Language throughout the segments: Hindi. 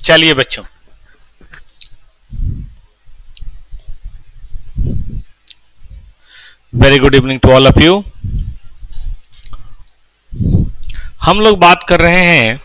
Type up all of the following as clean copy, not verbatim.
चलिए बच्चों, very good evening to all of you. हम लोग बात कर रहे हैं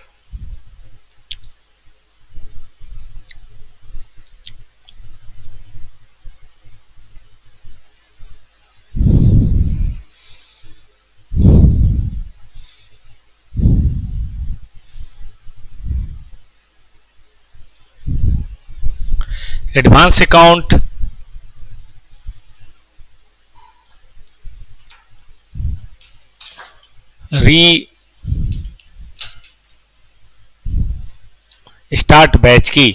एडवांस अकाउंट, स्टार्ट बैच की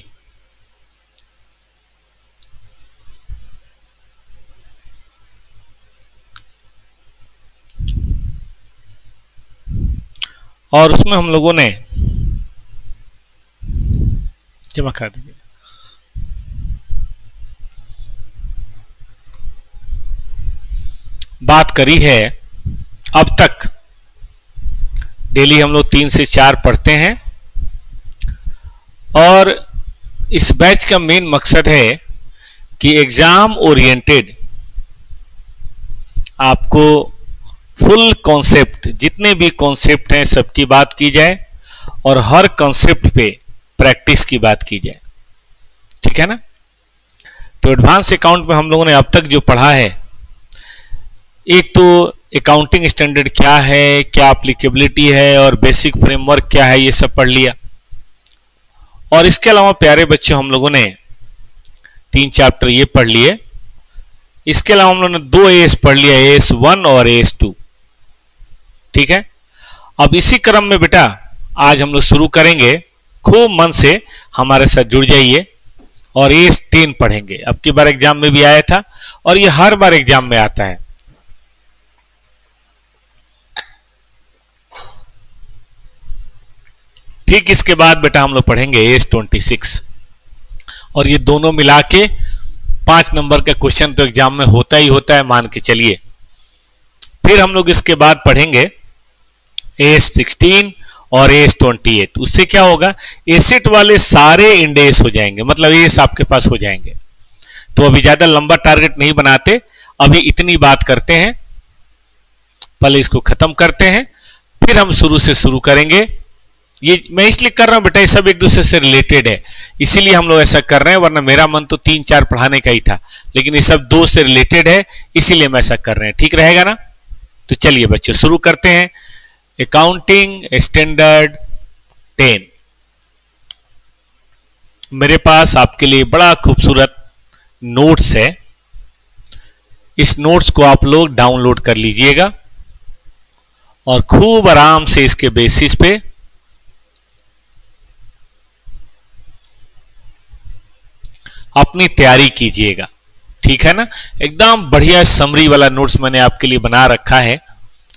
और उसमें हम लोगों ने जमा कर दीजिए बात करी है। अब तक डेली हम लोग 3 से 4 पढ़ते हैं और इस बैच का मेन मकसद है कि एग्जाम ओरिएंटेड आपको फुल कॉन्सेप्ट, जितने भी कॉन्सेप्ट हैं सबकी बात की जाए और हर कॉन्सेप्ट पे प्रैक्टिस की बात की जाए, ठीक है ना। तो एडवांस अकाउंट में हम लोगों ने अब तक जो पढ़ा है, एक तो अकाउंटिंग स्टैंडर्ड क्या है, क्या एप्लीकेबिलिटी है और बेसिक फ्रेमवर्क क्या है, ये सब पढ़ लिया। और इसके अलावा प्यारे बच्चों हम लोगों ने 3 चैप्टर ये पढ़ लिए। इसके अलावा हम लोगों ने 2 एएस पढ़ लिया, एएस 1 और एएस 2, ठीक है। अब इसी क्रम में बेटा आज हम लोग शुरू करेंगे, खूब मन से हमारे साथ जुड़ जाइए और एएस 10 पढ़ेंगे। अब की बार एग्जाम में भी आया था और ये हर बार एग्जाम में आता है। ठीक इसके बाद बेटा हम लोग पढ़ेंगे एएस 26 और ये दोनों मिला के 5 नंबर का क्वेश्चन तो एग्जाम में होता ही होता है, मान के चलिए। फिर हम लोग इसके बाद पढ़ेंगे एएस 16 और एएस 28। उससे क्या होगा, एसेट वाले सारे इंडेस हो जाएंगे, मतलब एएस आपके पास हो जाएंगे। तो अभी ज्यादा लंबा टारगेट नहीं बनाते, अभी इतनी बात करते हैं, पहले इसको खत्म करते हैं, फिर हम शुरू से शुरू करेंगे। ये मैं इसलिए कर रहा हूं बेटा, ये सब एक दूसरे से रिलेटेड है, इसीलिए हम लोग ऐसा कर रहे हैं, वरना मेरा मन तो 3-4 पढ़ाने का ही था, लेकिन ये सब 2 से रिलेटेड है, इसीलिए हम ऐसा कर रहे हैं। ठीक रहेगा ना। तो चलिए बच्चों शुरू करते हैं। अकाउंटिंग स्टैंडर्ड 10 मेरे पास आपके लिए बड़ा खूबसूरत नोट्स है। इस नोट्स को आप लोग डाउनलोड कर लीजिएगा और खूब आराम से इसके बेसिस पे अपनी तैयारी कीजिएगा, ठीक है ना। एकदम बढ़िया समरी वाला नोट्स मैंने आपके लिए बना रखा है,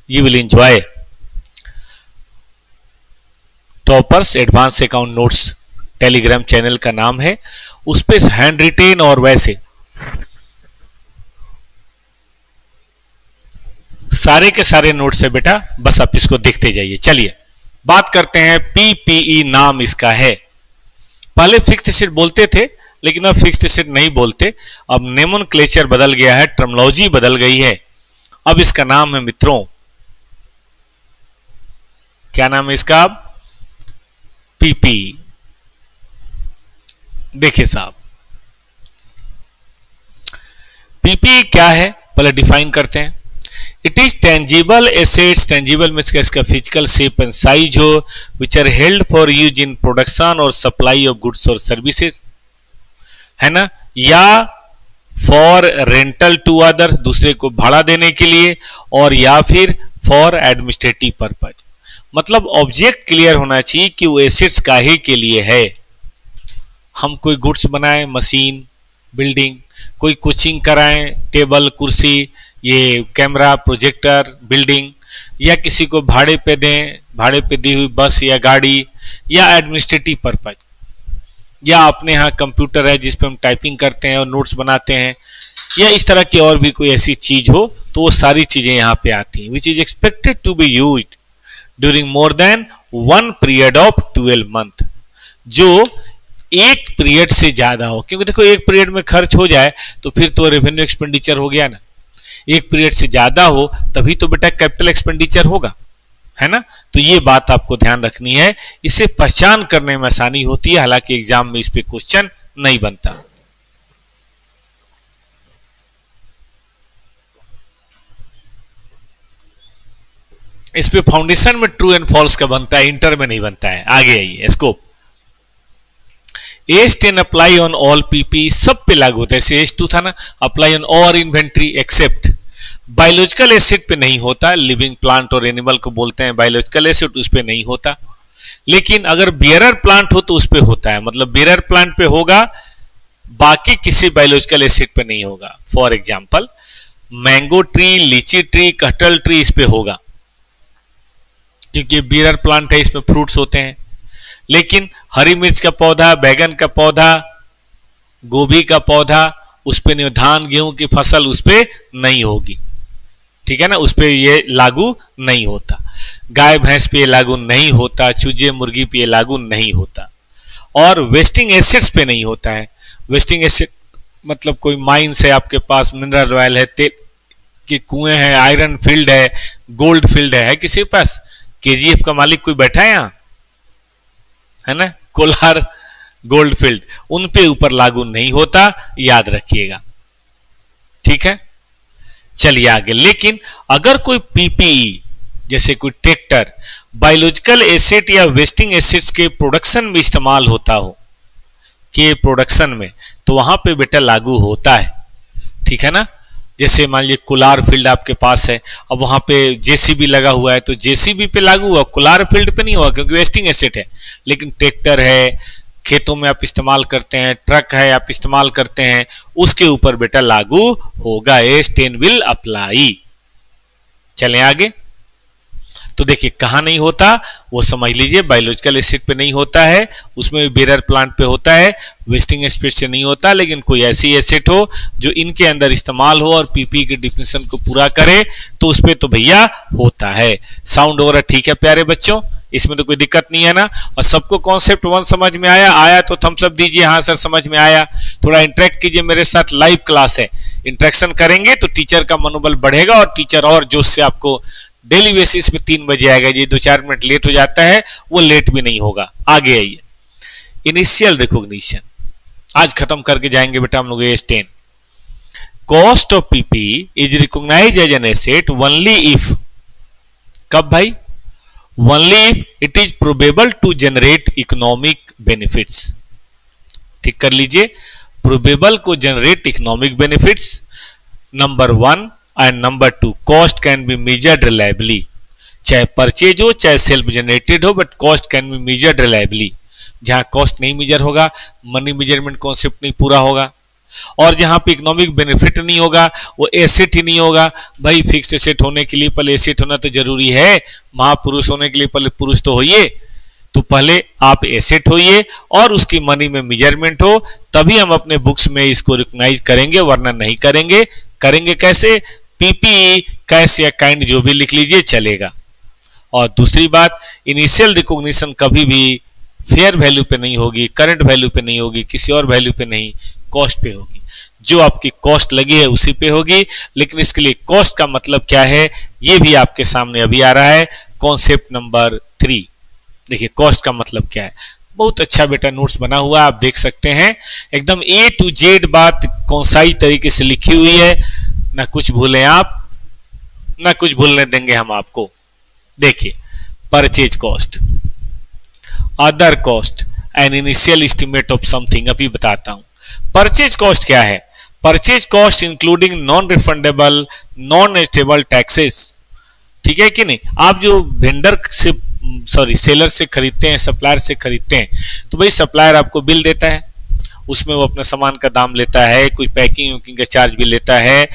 you will enjoy. Toppers advance account notes Telegram channel का नाम है, उस पे हैंड रिटेन और वैसे सारे के सारे नोट्स है बेटा, बस आप इसको देखते जाइए। चलिए बात करते हैं, पीपीई नाम इसका है। पहले फिक्स्ड एसेट बोलते थे, लेकिन अब फिक्स्ड एसेट नहीं बोलते, अब नोमेनक्लेचर बदल गया है, टर्मिनोलॉजी बदल गई है। अब इसका नाम है मित्रों, क्या नाम है इसका, पीपी। देखिए साहब, पीपी क्या है पहले डिफाइन करते हैं। It is tangible assets, tangible means इसका फिजिकल शेप एंड साइज हो, which are held for use in production और सप्लाई ऑफ गुड्स और सर्विसेज, है ना, या फॉर रेंटल टू अदर्स, दूसरे को भाड़ा देने के लिए, और या फिर फॉर एडमिनिस्ट्रेटिव पर्पज। मतलब ऑब्जेक्ट क्लियर होना चाहिए कि वो एसेट्स काहे के लिए है। हम कोई गुड्स बनाएं, मशीन, बिल्डिंग, कोई कोचिंग कराएं, टेबल, कुर्सी, ये कैमरा, प्रोजेक्टर, बिल्डिंग, या किसी को भाड़े पे दें, भाड़े पे दी हुई बस या गाड़ी, या एडमिनिस्ट्रेटिव पर्पज, या अपने यहाँ कंप्यूटर है जिस पे हम टाइपिंग करते हैं और नोट्स बनाते हैं, या इस तरह की और भी कोई ऐसी चीज हो, तो वो सारी चीजें यहाँ पे आती हैं। Which is expected to be used during more than 1 period of 12 month, जो एक पीरियड से ज्यादा हो, क्योंकि देखो एक पीरियड में खर्च हो जाए तो फिर तो रेवेन्यू एक्सपेंडिचर हो गया ना, एक पीरियड से ज्यादा हो तभी तो बेटा कैपिटल एक्सपेंडिचर होगा, है ना। तो ये बात आपको ध्यान रखनी है, इसे पहचान करने में आसानी होती है, हालांकि एग्जाम में इस पे क्वेश्चन नहीं बनता। इस पे फाउंडेशन में ट्रू एंड फॉल्स का बनता है, इंटर में नहीं बनता है। आगे आइए, scope S10 apply on all PP, सब पे लागू होता है। जैसे S2 था ना, apply on all inventory except biological acid पे नहीं होता, लिविंग प्लांट और एनिमल को बोलते हैं बायोलॉजिकल एसिड, उस पे नहीं होता। लेकिन अगर बेरर प्लांट हो तो उस पे होता है, मतलब बेरर प्लांट पे होगा, बाकी किसी बायोलॉजिकल एसिड पे नहीं होगा। फॉर एग्जाम्पल मैंगो ट्री, लीची ट्री, कटहल ट्री, इस पे होगा क्योंकि बेरर प्लांट है, इसमें फ्रूट्स होते हैं। लेकिन हरी मिर्च का पौधा, बैगन का पौधा, गोभी का पौधा, उस पे नहीं, धान गेहूं की फसल उस पे नहीं होगी, ठीक है ना, उस पे ये लागू नहीं होता। गाय भैंस पे ये लागू नहीं होता, चूजे मुर्गी पे ये लागू नहीं होता। और वेस्टिंग एसिड्स पे नहीं होता है। वेस्टिंग एसिड मतलब कोई माइंस है आपके पास, मिनरल ऑयल है, तेल के कुएं हैं, आयरन फील्ड है, गोल्ड फील्ड है किसी के पास? केजीएफ का मालिक कोई बैठा है यहाँ, है ना, कोलार गोल्ड फील्ड, उन पे ऊपर लागू नहीं होता, याद रखिएगा, ठीक है। चलिए आगे। लेकिन अगर कोई पीपीई जैसे कोई ट्रैक्टर बायोलॉजिकल एसिड या वेस्टिंग एसिड्स के प्रोडक्शन में इस्तेमाल होता हो, के प्रोडक्शन में, तो वहां पे बेटा लागू होता है, ठीक है ना। जैसे मान लीजिए कोलार फील्ड आपके पास है, अब वहां पे जेसीबी लगा हुआ है तो जेसीबी पे लागू हुआ, कोलार फील्ड पे नहीं हुआ क्योंकि वेस्टिंग एसिड है। लेकिन ट्रैक्टर है, खेतों में आप इस्तेमाल करते हैं, ट्रक है आप इस्तेमाल करते हैं, उसके ऊपर बेटा लागू होगा, S10 विल अप्लाई। चलें आगे। तो देखिए कहां नहीं होता वो समझ लीजिए, बायोलॉजिकल एसिड पे नहीं होता है, उसमें बेरर प्लांट पे होता है, वेस्टिंग एसिड से नहीं होता। लेकिन कोई ऐसी एसिड हो जो इनके अंदर इस्तेमाल हो और पीपी के डिफिनेशन को पूरा करे तो उस पे तो भैया होता है। साउंड वगैरह ठीक है प्यारे बच्चों, इसमें तो कोई दिक्कत नहीं है ना। और सबको कॉन्सेप्ट 1 समझ में आया तो थम्स अप दीजिए, हाँ सर समझ में आया। थोड़ा इंटरेक्ट कीजिए मेरे साथ, लाइव क्लास है, इंटरेक्शन करेंगे तो टीचर का मनोबल बढ़ेगा और टीचर और जोश से आपको डेली बेसिस पे 3 बजे आएगा। ये 2-4 मिनट लेट हो जाता है, वो लेट भी नहीं होगा। आगे आइए, इनिशियल रिकॉग्निशन आज खत्म करके जाएंगे बेटा हम लोग। S10 cost of PP is recognise as an asset only if, कब भाई? Only if it is probable to generate economic benefits. ठीक कर लीजिए, प्रोबेबल को generate economic benefits, number 1 and number 2 cost can be measured reliably. चाहे परचेज हो चाहे सेल्फ जनरेटेड हो, but cost can be measured reliably. जहां कॉस्ट नहीं मेजर होगा, मनी मेजरमेंट कॉन्सेप्ट नहीं पूरा होगा, और जहां पे इकोनॉमिक बेनिफिट नहीं होगा, वो एसेट ही नहीं होगा। भाई फिक्स एसेट होने के लिए पहले एसेट होना तो जरूरी है, महापुरुष होने के लिए पहले पुरुष तो होइए, तो पहले आप एसेट होइए और उसकी मनी में मेजरमेंट हो, तभी हम अपने बुक्स में इसको रिकॉग्नाइज करेंगे, वरना नहीं करेंगे। करेंगे कैसे? पीपी, कैश या काइंड जो भी लिख लीजिए चलेगा। और दूसरी बात, इनिशियल रिकॉग्निशन कभी भी फेयर वैल्यू पे नहीं होगी, करंट वैल्यू पे नहीं होगी, किसी और वैल्यू पे नहीं, कॉस्ट पे होगी। जो आपकी कॉस्ट लगी है उसी पे होगी। लेकिन इसके लिए कॉस्ट का मतलब क्या है ये भी आपके सामने अभी आ रहा है, कॉन्सेप्ट नंबर 3। देखिए कॉस्ट का मतलब क्या है, बहुत अच्छा बेटा नोट्स बना हुआ है, आप देख सकते हैं, एकदम A to Z बात कौनसाई तरीके से लिखी हुई है, ना कुछ भूलें आप, ना कुछ भूलने देंगे हम आपको। देखिए, purchase cost, other cost and initial estimate of something. अभी बताता हूं परचेज कॉस्ट क्या है। Purchase cost including non refundable, non stable taxes, ठीक है कि नहीं। आप जो वेंडर से, सॉरी सेलर से खरीदते हैं, सप्लायर से खरीदते हैं, तो भाई सप्लायर आपको बिल देता है, उसमें वो अपने सामान का दाम लेता है, कोई पैकिंग वैकिंग का चार्ज भी लेता है,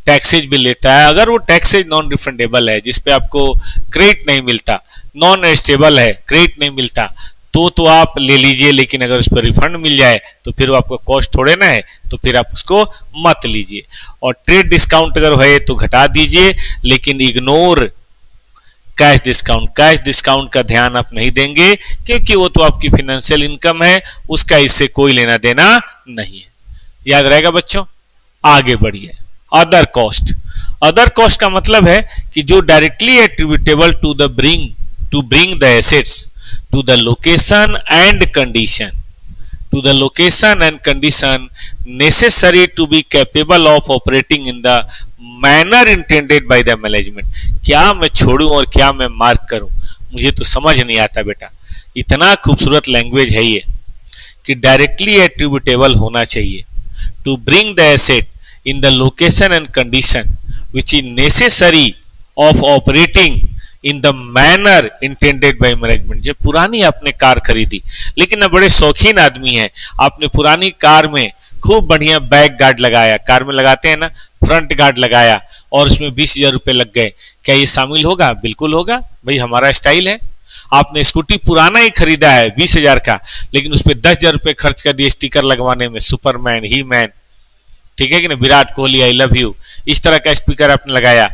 टैक्सेज भी लेता है। अगर वो टैक्सेज नॉन रिफंडेबल है, जिसपे आपको क्रेडिट नहीं मिलता, नॉन स्टेबल है, क्रेडिट नहीं मिलता, तो आप ले लीजिए। लेकिन अगर उस पर रिफंड मिल जाए तो फिर वो आपका कॉस्ट थोड़े ना है, तो फिर आप उसको मत लीजिए। और ट्रेड डिस्काउंट अगर है तो घटा दीजिए, लेकिन इग्नोर कैश डिस्काउंट का ध्यान आप नहीं देंगे क्योंकि वो तो आपकी फाइनेंशियल इनकम है, उसका इससे कोई लेना देना नहीं है। याद रहेगा बच्चों। आगे बढ़िए। अदर कॉस्ट का मतलब है कि जो directly attributable to bring the assets to the location and condition necessary to be capable of operating in the manner intended by the management। क्या मैं छोड़ूं और क्या मैं मार्क करूं, मुझे तो समझ नहीं आता बेटा। इतना खूबसूरत लैंग्वेज है ये कि डायरेक्टली एट्रीब्यूटेबल होना चाहिए to bring the asset in the location and condition which is necessary of operating in the manner intended by management. जब पुरानी आपने कार खरीदी, लेकिन अब बड़े शौकीन आदमी हैं, आपने पुरानी कार में खूब बढ़िया बैक गार्ड लगाया, कार में लगाते हैं ना, फ्रंट गार्ड लगाया और उसमें 20,000 रुपए लग गए, क्या ये शामिल होगा? बिल्कुल होगा भाई, हमारा स्टाइल है। आपने स्कूटी पुराना ही खरीदा है 20,000 का, लेकिन उस पर 10,000 रुपए खर्च कर दिए स्टिकर लगवाने में, सुपरमैन, ही मैन, ठीक है कि ना, Virat Kohli I love you, इस तरह का स्पीकर आपने लगाया,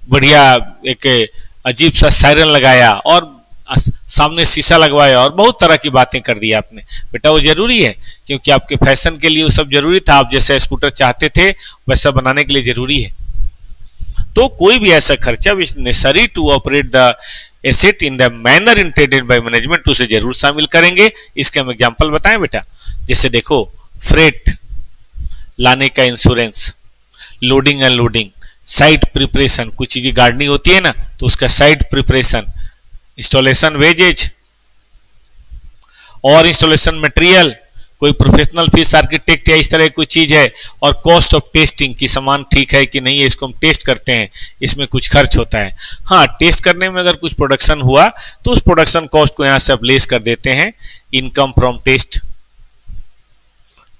बढ़िया एक अजीब सा सायरन लगाया और सामने शीशा लगवाया और बहुत तरह की बातें कर दी आपने। बेटा वो जरूरी है, क्योंकि आपके फैशन के लिए वो सब जरूरी था, आप जैसा स्कूटर चाहते थे वैसा बनाने के लिए जरूरी है। तो कोई भी ऐसा खर्चा which necessary to operate the asset in the manner intended by management, उसे जरूर शामिल करेंगे। इसके हम एग्जांपल बताएं बेटा। जैसे देखो, फ्रेट लाने का insurance, loading unloading, site preparation, कुछ चीजें गाड़नी होती है ना तो उसका साइट प्रिपरेशन, इंस्टॉलेशन वेजेज और इंस्टॉलेशन मटेरियल, कोई प्रोफेशनल फीस, आर्किटेक्ट या इस तरह की कोई चीज है, और कॉस्ट ऑफ टेस्टिंग की सामान ठीक है कि नहीं है, इसको हम टेस्ट करते हैं, इसमें कुछ खर्च होता है। हाँ, टेस्ट करने में अगर कुछ प्रोडक्शन हुआ तो उस प्रोडक्शन कॉस्ट को यहां से आप लेस कर देते हैं, इनकम फ्रॉम टेस्ट।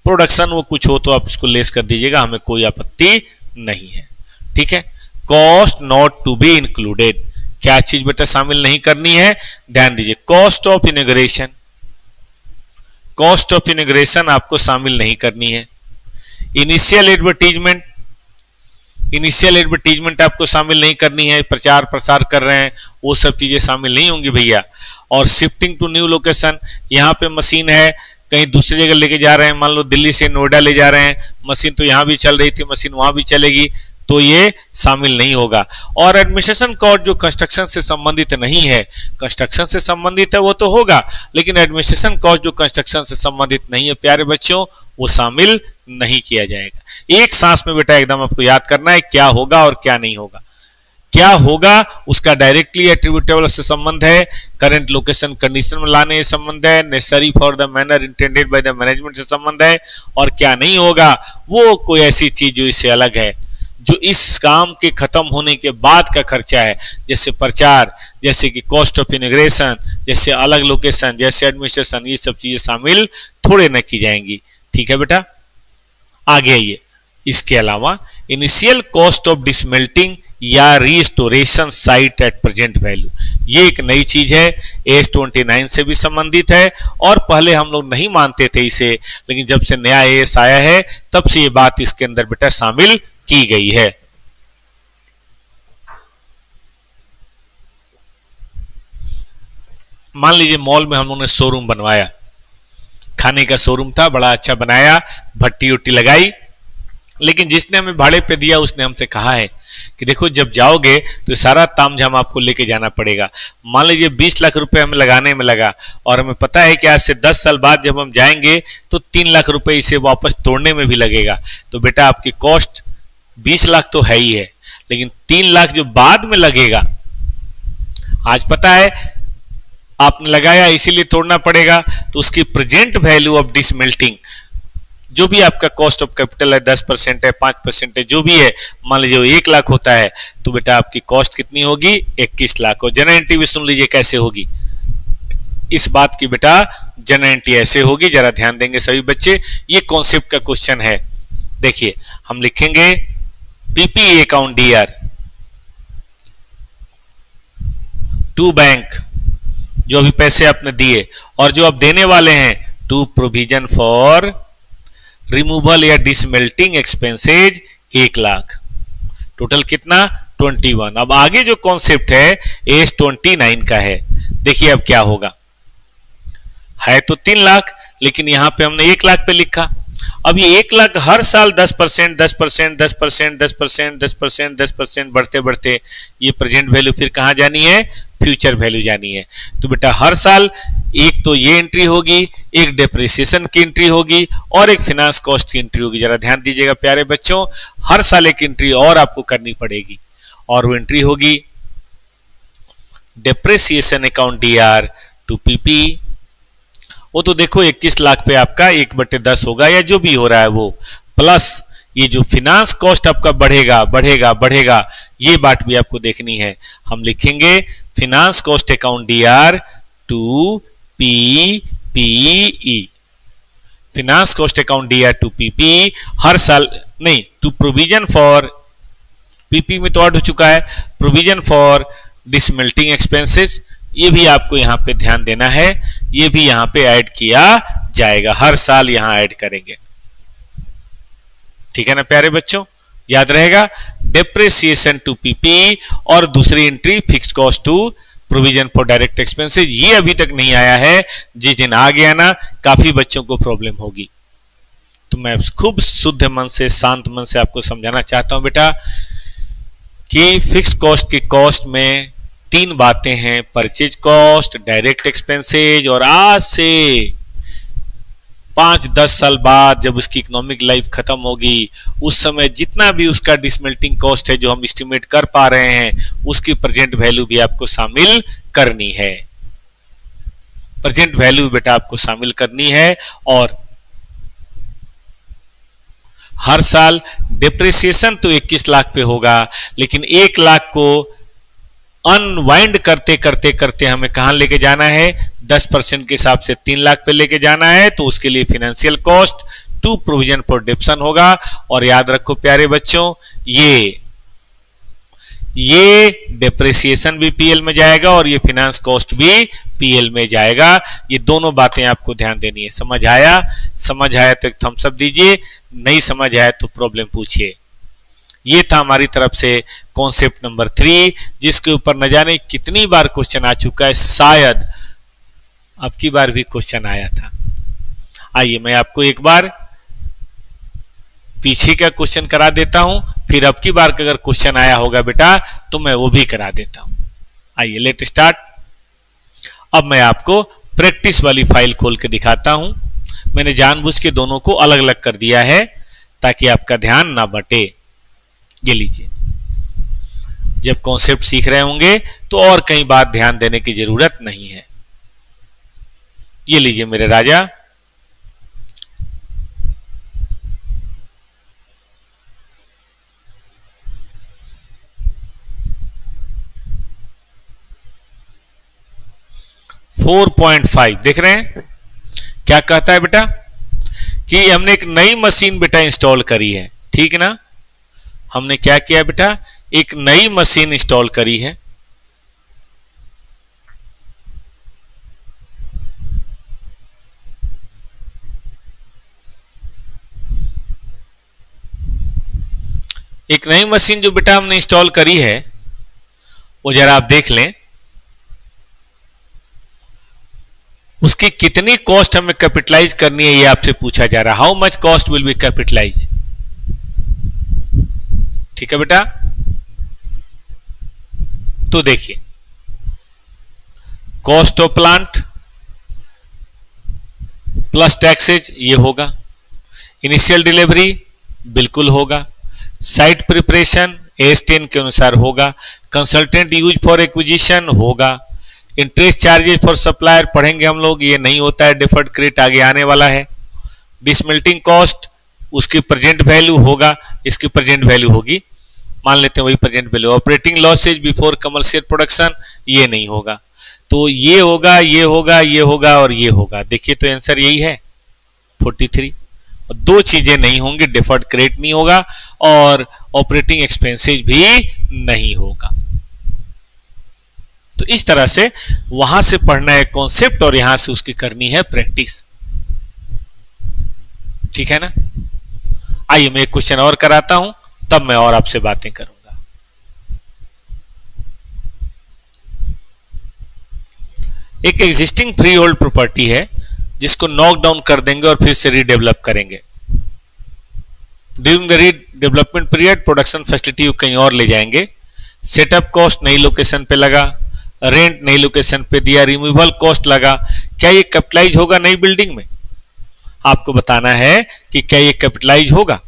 प्रोडक्शन वो कुछ हो तो आप इसको लेस कर दीजिएगा, हमें कोई आपत्ति नहीं है, ठीक है। Cost not to be included, क्या चीज बेटा शामिल नहीं करनी है, ध्यान दीजिए। कॉस्ट ऑफ इनॉग्रेशन आपको शामिल नहीं करनी है। इनिशियल एडवर्टीजमेंट आपको शामिल नहीं करनी है, प्रचार प्रसार कर रहे हैं वो सब चीजें शामिल नहीं होंगी भैया। और शिफ्टिंग टू न्यू लोकेशन, यहाँ पे मशीन है कहीं दूसरी जगह लेके जा रहे हैं, मान लो दिल्ली से नोएडा ले जा रहे हैं, मशीन तो यहाँ भी चल रही थी, मशीन वहां भी चलेगी, तो ये शामिल नहीं होगा। और एडमिनिस्ट्रेशन कॉस्ट जो कंस्ट्रक्शन से संबंधित नहीं है, कंस्ट्रक्शन से संबंधित है वो तो होगा, लेकिन एडमिनिस्ट्रेशन कॉस्ट जो कंस्ट्रक्शन से संबंधित नहीं है प्यारे बच्चों, वो शामिल नहीं किया जाएगा। एक सांस में बेटा एकदम आपको याद करना है क्या होगा और क्या नहीं होगा। क्या होगा उसका डायरेक्टली एट्रीब्यूटेबल से संबंध है, करंट लोकेशन कंडीशन में लाने से संबंध है, necessary for the manner intended by the management से संबंध है। और क्या नहीं होगा वो कोई ऐसी चीज जो इससे अलग है, जो इस काम के खत्म होने के बाद का खर्चा है, जैसे प्रचार, जैसे कि कॉस्ट ऑफ इनॉग्रेशन, जैसे अलग लोकेशन, जैसे एडमिनिस्ट्रेशन, ये सब चीजें शामिल थोड़े न की जाएंगी, ठीक है बेटा। आगे आइए। इसके अलावा इनिशियल कॉस्ट ऑफ डिसमेल्टिंग या restoration site at present value, ये एक नई चीज है, AS29 से भी संबंधित है, और पहले हम लोग नहीं मानते थे इसे, लेकिन जब से नया AS आया है तब से ये बात इसके अंदर बेटा शामिल की गई है। मान लीजिए मॉल में हम लोगों ने शोरूम बनवाया, खाने का शोरूम था, बड़ा अच्छा बनाया, भट्टी उट्टी लगाई, लेकिन जिसने हमें भाड़े पे दिया उसने हमसे कहा है कि देखो जब जाओगे तो सारा तामझाम आपको लेके जाना पड़ेगा। मान लीजिए 20 लाख रुपए हमें लगाने में लगा, और हमें पता है कि आज से 10 साल बाद जब हम जाएंगे तो 3 लाख रुपए इसे वापस तोड़ने में भी लगेगा। तो बेटा आपकी कॉस्ट 20 लाख तो है ही है, लेकिन 3 लाख जो बाद में लगेगा, आज पता है आपने लगाया इसीलिए तोड़ना पड़ेगा, तो उसकी प्रेजेंट वैल्यू ऑफ डिसमेल्टिंग, जो भी आपका कॉस्ट ऑफ कैपिटल है, 10% है, 5% है, जो भी है, मान लीजिए 1 लाख होता है, तो बेटा आपकी कॉस्ट कितनी होगी, 21 लाख। और जनरल एंट्री भी सुन लीजिए कैसे होगी, इस बात की बेटा जनरल एंट्री ऐसे होगी, जरा ध्यान देंगे सभी बच्चे, ये कॉन्सेप्ट का क्वेश्चन है। देखिए हम लिखेंगे PP account DR to bank, जो अभी पैसे आपने दिए, और जो आप देने वाले हैं टू प्रोविजन फॉर रिमूवल या डिसमेल्टिंग एक्सपेंसेज 1 लाख। टोटल कितना, 21। अब आगे जो कॉन्सेप्ट है एज 29 का है। देखिए अब क्या होगा, है तो 3 लाख लेकिन यहां पे हमने 1 लाख पे लिखा। अब ये 1 लाख हर साल 10%, 10%, 10%, 10%, 10%, 10% बढ़ते बढ़ते ये प्रेजेंट वैल्यू फिर कहां जानी है, फ्यूचर वैल्यू जानी है। तो बेटा हर साल एक तो ये एंट्री होगी, एक डेप्रिसिएशन की एंट्री होगी और एक फाइनेंस कॉस्ट की एंट्री होगी। जरा ध्यान दीजिएगा प्यारे बच्चों, हर साल एक एंट्री और आपको करनी पड़ेगी और वो एंट्री होगी depreciation account DR to PP. वो तो देखो 21 लाख पे आपका 1/10 होगा या जो भी हो रहा है वो, प्लस ये जो फाइनेंस कॉस्ट आपका बढ़ेगा बढ़ेगा बढ़ेगा, ये बात भी आपको देखनी है। हम लिखेंगे finance cost account DR to PPE, finance cost account DR to PP हर साल नहीं, टू प्रोविजन फॉर, पीपी में तो ऐड हो चुका है, प्रोविजन फॉर डिसमेल्टिंग एक्सपेंसेस, ये भी आपको यहां पे ध्यान देना है, ये भी यहां पे ऐड किया जाएगा, हर साल यहां ऐड करेंगे। ठीक है ना प्यारे बच्चों, याद रहेगा डेप्रिसिएशन टू पीपी और दूसरी entry fixed cost to provision for direct expenses. ये अभी तक नहीं आया है, जिस दिन आ गया ना काफी बच्चों को प्रॉब्लम होगी। तो मैं खूब शुद्ध मन से शांत मन से आपको समझाना चाहता हूं बेटा कि फिक्स्ड कॉस्ट की कॉस्ट में 3 बातें हैं, परचेज कॉस्ट, डायरेक्ट एक्सपेंसेज और आज से 5-10 साल बाद जब उसकी इकोनॉमिक लाइफ खत्म होगी उस समय जितना भी उसका डिसमेल्टिंग कॉस्ट है जो हम एस्टिमेट कर पा रहे हैं उसकी प्रेजेंट वैल्यू भी आपको शामिल करनी है। प्रेजेंट वैल्यू बेटा आपको शामिल करनी है और हर साल डिप्रिसिएशन तो 21 लाख पे होगा लेकिन 1 लाख को अनवाइंड करते करते करते हमें कहां लेके जाना है, 10% के हिसाब से 3 लाख पे लेके जाना है। तो उसके लिए financial cost to provision for डिप्सन होगा। और याद रखो प्यारे बच्चों, ये डिप्रिसिएशन भी पीएल में जाएगा और ये फाइनेंस कॉस्ट भी पीएल में जाएगा। ये दोनों बातें आपको ध्यान देनी है। समझ आया? समझ आया तो एक थम्स अप दीजिए, नहीं समझ आया तो प्रॉब्लम पूछिए। ये था हमारी तरफ से कॉन्सेप्ट नंबर 3, जिसके ऊपर न जाने कितनी बार क्वेश्चन आ चुका है, शायद अब की बार भी क्वेश्चन आया था। आइए मैं आपको एक बार पीछे का क्वेश्चन करा देता हूं, फिर अब की बार अगर क्वेश्चन आया होगा बेटा तो मैं वो भी करा देता हूं। आइए लेट स्टार्ट। अब मैं आपको प्रैक्टिस वाली फाइल खोल के दिखाता हूं। मैंने जानबूझ के दोनों को अलग अलग कर दिया है ताकि आपका ध्यान ना बटे। ये लीजिए, जब कॉन्सेप्ट सीख रहे होंगे तो और कई बात ध्यान देने की जरूरत नहीं है। ये लीजिए मेरे राजा, फोर 4.5 देख रहे हैं क्या कहता है बेटा कि हमने एक नई मशीन बेटा इंस्टॉल करी है। ठीक ना, हमने क्या किया बेटा, एक नई मशीन इंस्टॉल करी है। एक नई मशीन जो बेटा हमने इंस्टॉल करी है वो जरा आप देख लें, उसकी कितनी कॉस्ट हमें कैपिटलाइज करनी है ये आपसे पूछा जा रहा है। How much cost will be capitalise. ठीक है बेटा, तो देखिए cost of plant plus taxes ये होगा, इनिशियल डिलीवरी बिल्कुल होगा, साइट प्रिपरेशन AS10 के अनुसार होगा, कंसल्टेंट यूज फॉर एक्विजिशन होगा, इंटरेस्ट चार्जेस फॉर सप्लायर पढ़ेंगे हम लोग, ये नहीं होता है, डिफर्ड क्रेडिट आगे आने वाला है। डिसमेल्टिंग कॉस्ट उसकी प्रेजेंट वैल्यू होगा, इसकी प्रेजेंट वैल्यू होगी, मान लेते हैं वही present value. Operating losses before commercial production ये नहीं होगा, तो ये होगा, ये होगा, ये होगा और ये होगा। देखिए तो आंसर यही है 43। और 2 चीजें नहीं होंगी, डिफर्ड क्रेडिट नहीं होगा और ऑपरेटिंग एक्सपेंसेज भी नहीं होगा। तो इस तरह से वहां से पढ़ना है कॉन्सेप्ट और यहां से उसकी करनी है प्रैक्टिस। ठीक है ना। आइए मैं एक क्वेश्चन और कराता हूं, तब मैं और आपसे बातें करूंगा। एक एग्जिस्टिंग फ्री होल्ड प्रॉपर्टी है जिसको नॉक डाउन कर देंगे और फिर से रीडेवलप करेंगे। During the redevelopment period production facility कहीं और ले जाएंगे, सेटअप कॉस्ट नई लोकेशन पे लगा, रेंट नई लोकेशन पे दिया, रिमूवल कॉस्ट लगा, क्या ये कैपिटलाइज होगा नई बिल्डिंग में? आपको बताना है कि क्या ये कैपिटलाइज होगा,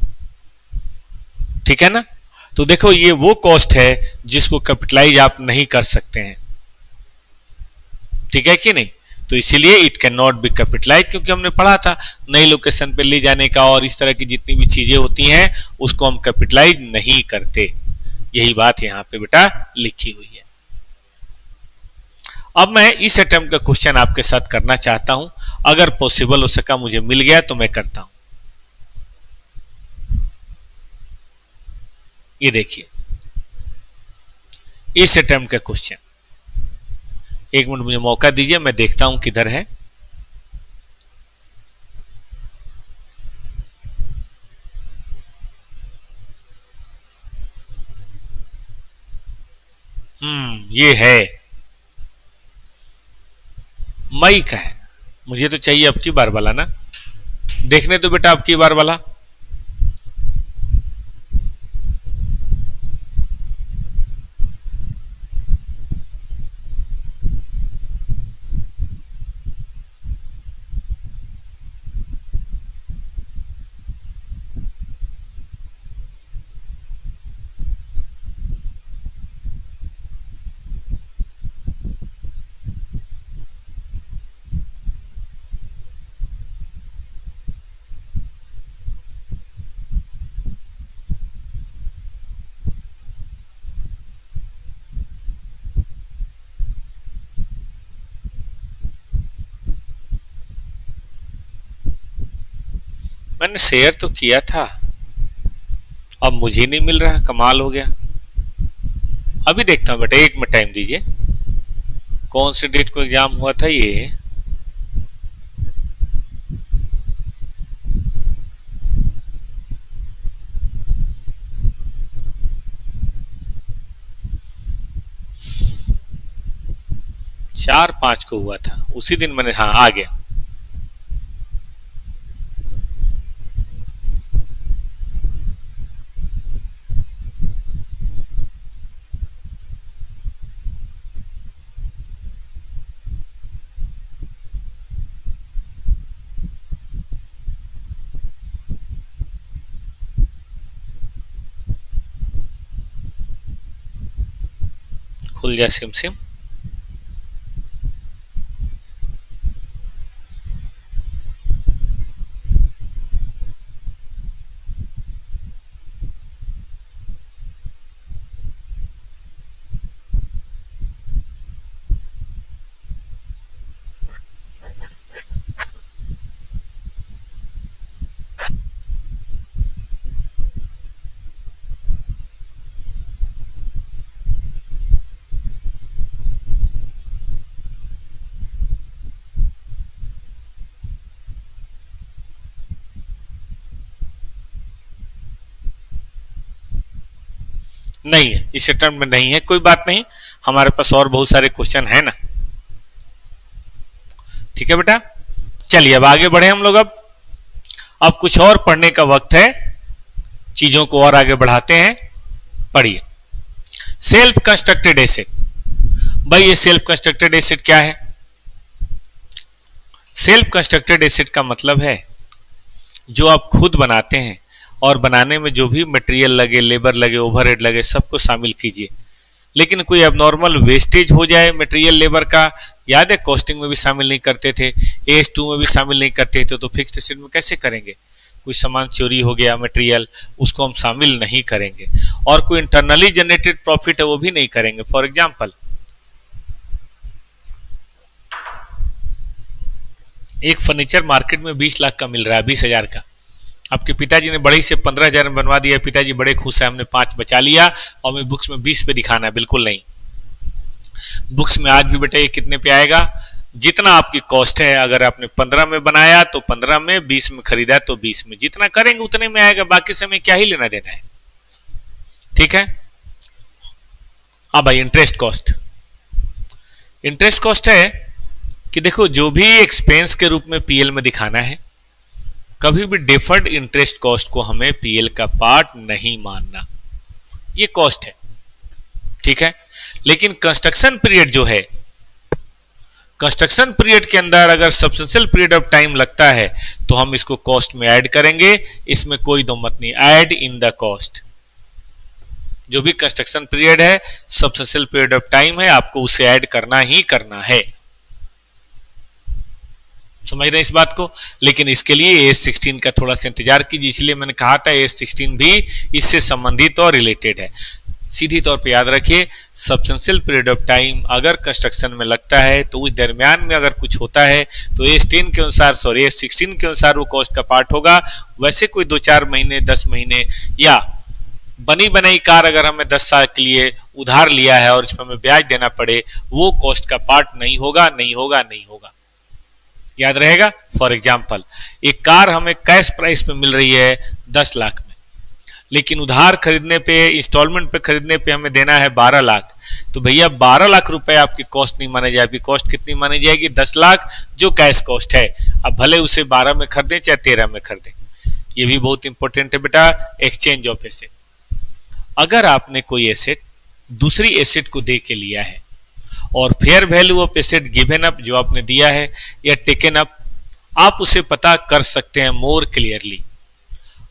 ठीक है ना। तो देखो ये वो कॉस्ट है जिसको कैपिटलाइज आप नहीं कर सकते हैं, ठीक है कि नहीं। तो इसीलिए it can not be capitalise, क्योंकि हमने पढ़ा था नई लोकेशन पे ले जाने का और इस तरह की जितनी भी चीजें होती हैं उसको हम कैपिटलाइज नहीं करते। यही बात यहां पे बेटा लिखी हुई है। अब मैं इस अटेम्प्ट का क्वेश्चन आपके साथ करना चाहता हूं, अगर पॉसिबल हो सका मुझे मिल गया तो मैं करता हूं। ये देखिए इस अटेम्प्ट का क्वेश्चन, एक मिनट मुझे मौका दीजिए, मैं देखता हूं किधर है। ये है मई का है, मुझे तो चाहिए अब की बार वाला ना, देखने तो बेटा अब की बार वाला। मैंने शेयर तो किया था, अब मुझे नहीं मिल रहा, कमाल हो गया। अभी देखता हूं बेटा, एक मिनट टाइम दीजिए। कौन से डेट को एग्जाम हुआ था ये? चार पांच को हुआ था, उसी दिन मैंने, हाँ आ गया। खुल जा सिम सिम। नहीं है, इस अटेम्प्ट में नहीं है, कोई बात नहीं, हमारे पास और बहुत सारे क्वेश्चन है ना। ठीक है बेटा, चलिए अब आगे बढ़े हम लोग। अब कुछ और पढ़ने का वक्त है, चीजों को और आगे बढ़ाते हैं। पढ़िए सेल्फ कंस्ट्रक्टेड एसेट। भाई ये सेल्फ कंस्ट्रक्टेड एसेट क्या है? सेल्फ कंस्ट्रक्टेड एसेट का मतलब है जो आप खुद बनाते हैं और बनाने में जो भी मटेरियल लगे, लेबर लगे, ओवरहेड लगे, सबको शामिल कीजिए। लेकिन कोई एबनॉर्मल वेस्टेज हो जाए मटेरियल लेबर का, याद है कॉस्टिंग में भी शामिल नहीं करते थे, AS2 में भी शामिल नहीं करते थे, तो फिक्स्ड एसेट में कैसे करेंगे? कोई सामान चोरी हो गया मटेरियल, उसको हम शामिल नहीं करेंगे। और कोई इंटरनली जनरेटेड प्रॉफिट है वो भी नहीं करेंगे। फॉर एग्जाम्पल एक फर्नीचर मार्केट में 20 लाख का मिल रहा है, 20,000 का, आपके पिताजी ने बड़ी से 15,000 में बनवा दिया, पिताजी बड़े खुश है, हमने 5 बचा लिया और हमें बुक्स में 20 पे दिखाना है। बिल्कुल नहीं, बुक्स में आज भी बेटा ये कितने पे आएगा? जितना आपकी कॉस्ट है, अगर आपने 15 में बनाया तो 15 में, 20 में खरीदा तो 20 में, जितना करेंगे उतने में आएगा, बाकी समय क्या ही लेना देना है। ठीक है। अब भाई इंटरेस्ट कॉस्ट, इंटरेस्ट कॉस्ट है कि देखो जो भी एक्सपेंस के रूप में पीएल में दिखाना है, कभी भी डिफर्ड इंटरेस्ट कॉस्ट को हमें पीएल का पार्ट नहीं मानना, ये कॉस्ट है, ठीक है। लेकिन कंस्ट्रक्शन पीरियड जो है, कंस्ट्रक्शन पीरियड के अंदर अगर सब्सटेंशियल पीरियड ऑफ टाइम लगता है तो हम इसको कॉस्ट में ऐड करेंगे, इसमें कोई दो मत नहीं, ऐड इन द कॉस्ट। जो भी कंस्ट्रक्शन पीरियड है, सब्सटेंशियल पीरियड ऑफ टाइम है, आपको उसे ऐड करना ही करना है। समझ रहे हैं इस बात को। लेकिन इसके लिए AS16 का थोड़ा सा इंतजार कीजिए, इसलिए मैंने कहा था AS16 भी इससे संबंधित और रिलेटेड है। सीधी तौर पे याद रखिए, सब्सटेंशियल पीरियड ऑफ टाइम अगर कंस्ट्रक्शन में लगता है तो उस दरमियान में अगर कुछ होता है तो AS10 के अनुसार, सॉरी AS16 के अनुसार वो कॉस्ट का पार्ट होगा। वैसे कोई 2-4 महीने, 10 महीने या बनी बनाई कार अगर हमें 10 साल के लिए उधार लिया है और इसमें हमें ब्याज देना पड़े, वो कॉस्ट का पार्ट नहीं होगा, नहीं होगा, नहीं होगा। याद रहेगा। फॉर एग्जाम्पल, एक कार हमें कैश प्राइस पे मिल रही है 10 लाख में, लेकिन उधार खरीदने पे, इंस्टॉलमेंट पे खरीदने पे हमें देना है 12 लाख, तो भैया 12 लाख रुपए आपकी कॉस्ट नहीं मानी जाएगी। कॉस्ट कितनी मानी जाएगी? 10 लाख जो कैश कॉस्ट है। अब भले उसे 12 में खरीदें चाहे 13 में खरीदें। ये भी बहुत इंपॉर्टेंट है बेटा, एक्सचेंज ऑफ एसेट। अगर आपने कोई एसेट दूसरी एसेट को दे के लिया है और fair value of asset given up जो आपने दिया है या टेकन अप, आप उसे पता कर सकते हैं मोर क्लियरली।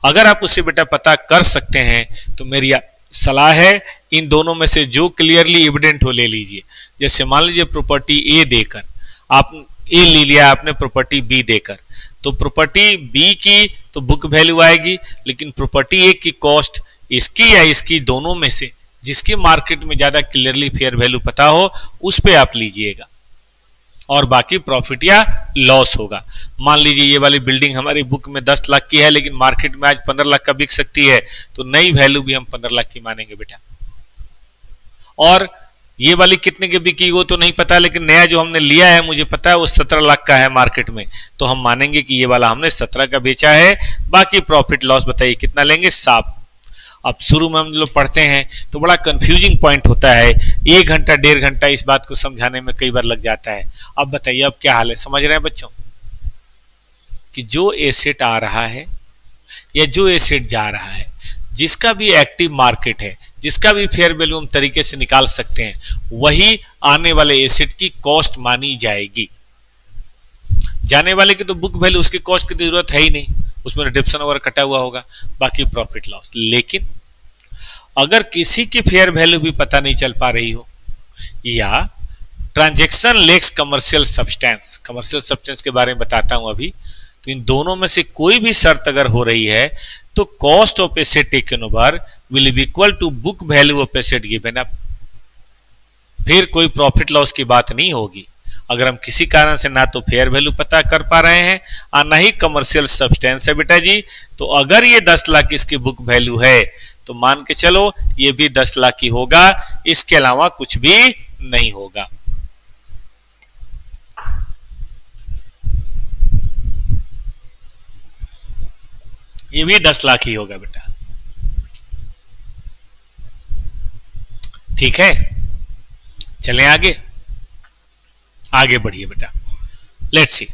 अगर आप उसे बेटा पता कर सकते हैं तो मेरी सलाह है इन दोनों में से जो क्लियरली एविडेंट हो ले लीजिए। जैसे मान लीजिए प्रॉपर्टी ए देकर आप ए ले लिया आपने प्रॉपर्टी बी देकर, तो प्रॉपर्टी बी की तो बुक वैल्यू आएगी, लेकिन प्रॉपर्टी ए की कॉस्ट इसकी या इसकी दोनों में से जिसकी मार्केट में ज्यादा क्लियरली फेयर वैल्यू पता हो उस पे आप लीजिएगा और बाकी प्रॉफिट या लॉस होगा। मान लीजिए ये वाली बिल्डिंग हमारी बुक में 10 लाख की है, लेकिन मार्केट में आज 15 लाख का बिक सकती है, तो नई वैल्यू भी हम 15 लाख की मानेंगे बेटा। और ये वाली कितने की बिकी वो तो नहीं पता, लेकिन नया जो हमने लिया है मुझे पता है वो 17 लाख का है मार्केट में, तो हम मानेंगे कि ये वाला हमने 17 का बेचा है। बाकी प्रॉफिट लॉस बताइए कितना लेंगे? 7। अब शुरू में हम लोग पढ़ते हैं तो बड़ा कंफ्यूजिंग पॉइंट होता है, 1 घंटा 1.5 घंटा इस बात को समझाने में कई बार लग जाता है। अब बताइए अब क्या हाल है, समझ रहे हैं बच्चों? कि जो एसेट आ रहा है या जो एसेट जा रहा है, जिसका भी एक्टिव मार्केट है, जिसका भी फेयर वैल्यू हम तरीके से निकाल सकते हैं, वही आने वाले एसेट की कॉस्ट मानी जाएगी। जाने वाले की तो बुक वैल्यू, उसकी कॉस्ट की जरूरत है ही नहीं, उसमें रिडक्शन वगैरह कटा हुआ होगा, बाकी प्रॉफिट लॉस। लेकिन अगर किसी की फेयर वैल्यू भी पता नहीं चल पा रही हो या transaction lacks commercial substance, commercial substance के बारे में बताता हूं अभी, तो इन दोनों में से कोई भी शर्त अगर हो रही है तो cost of asset taken over will be equal to book value of asset given up. फिर कोई प्रॉफिट लॉस की बात नहीं होगी। अगर हम किसी कारण से ना तो फेयर वैल्यू पता कर पा रहे हैं और ना ही कमर्शियल सब्सटेंस है बेटा जी, तो अगर ये 10 लाख इसकी बुक वैल्यू है तो मान के चलो ये भी 10 लाख ही होगा, इसके अलावा कुछ भी नहीं होगा। ये भी 10 लाख ही होगा बेटा, ठीक है। चलें आगे, आगे बढ़िए बेटा। लेट्स सी,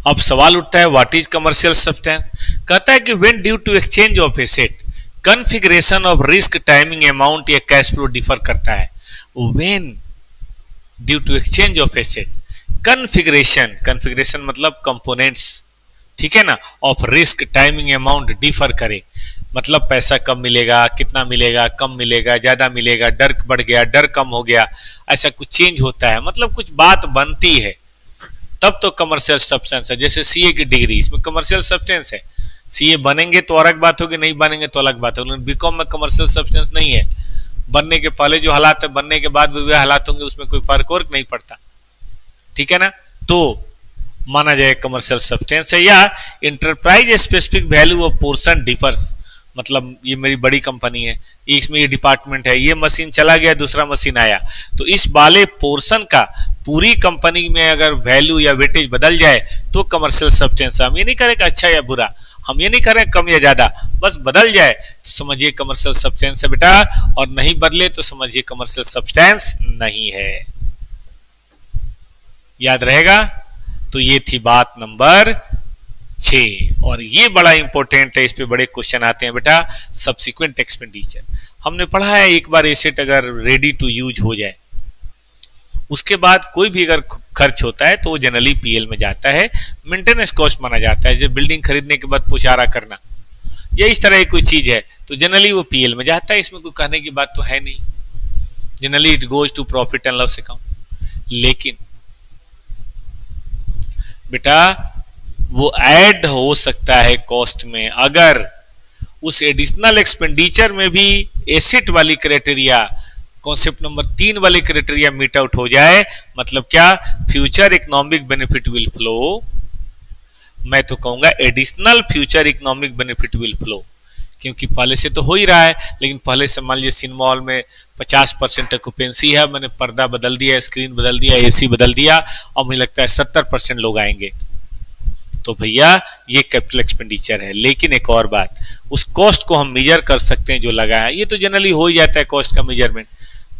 अब सवाल उठता है व्हाट इज कमर्शियल सब्सटेंस। कहता है कि when due to exchange of asset configuration of risk, timing, amount या कैश फ्लो डिफर करता है। When due to exchange of asset configuration, configuration मतलब कंपोनेंट्स, ठीक है ना, of risk, timing, amount differ करे, मतलब पैसा कब मिलेगा, कितना मिलेगा, कम मिलेगा, ज्यादा मिलेगा, डर बढ़ गया, डर कम हो गया, ऐसा कुछ चेंज होता है, मतलब कुछ बात बनती है, तब तो कमर्शियल सब्सटेंस है। जैसे सीए की डिग्री, इसमें कमर्शियल सब्सटेंस है। सीए बनेंगे तो अलग बात होगी, नहीं बनेंगे तो अलग बात होगी। बीकॉम में कमर्शियल सब्सटेंस नहीं है, बनने के पहले जो हालात है, बनने के बाद भी वे हालात होंगे, उसमें कोई फर्क वर्क नहीं पड़ता, ठीक है ना, तो माना जाए कमर्शियल सब्सटेंस है। या enterprise specific value of portion differs, मतलब ये मेरी बड़ी कंपनी है, इसमें ये डिपार्टमेंट है, ये मशीन चला गया, दूसरा मशीन आया, तो इस वाले पोर्शन का पूरी कंपनी में अगर वैल्यू या वेटेज बदल जाए तो कमर्शियल सब्सटेंस। हम ये नहीं करें कि अच्छा या बुरा, हम ये नहीं करें कम या ज्यादा, बस बदल जाए तो समझिए कमर्शियल सब्सटेंस है बेटा, और नहीं बदले तो समझिए कमर्शियल सब्सटेंस नहीं है। याद रहेगा। तो ये थी बात नंबर 6। और ये बड़ा इंपॉर्टेंट है, इस पे बड़े क्वेश्चन आते हैं बेटा। सब्सिक्वेंट एक्सपेंडिचर हमने पढ़ा है, एक बार एसेट अगर रेडी टू यूज हो जाए, उसके बाद कोई भी अगर खर्च होता है तो वो जनरली पीएल में जाता है, मेंटेनेंस कॉस्ट माना जाता है। जैसे बिल्डिंग खरीदने के बाद पुचारा करना या इस तरह की कोई चीज है तो जनरली वो पीएल में जाता है, इसमें कोई कहने की बात तो है नहीं। Generally it goes to profit and loss account. लेकिन बेटा वो ऐड हो सकता है कॉस्ट में अगर उस एडिशनल एक्सपेंडिचर में भी एसेट वाली क्राइटेरिया, कॉन्सेप्ट नंबर 3 वाली क्राइटेरिया मीट आउट हो जाए। मतलब क्या? Future economic benefit will flow. मैं तो कहूंगा additional future economic benefit will flow, क्योंकि पहले से तो हो ही रहा है। लेकिन पहले से मान लीजिए सिनेमा हॉल में 50% ऑक्यूपेंसी है, मैंने पर्दा बदल दिया, स्क्रीन बदल दिया, एसी बदल दिया, और मुझे लगता है 70% लोग आएंगे, तो भैया ये कैपिटल एक्सपेंडिचर है। लेकिन एक और बात, उस कॉस्ट को हम मेजर कर सकते हैं जो लगा है, ये तो जनरली हो ही जाता है कॉस्ट का मेजरमेंट।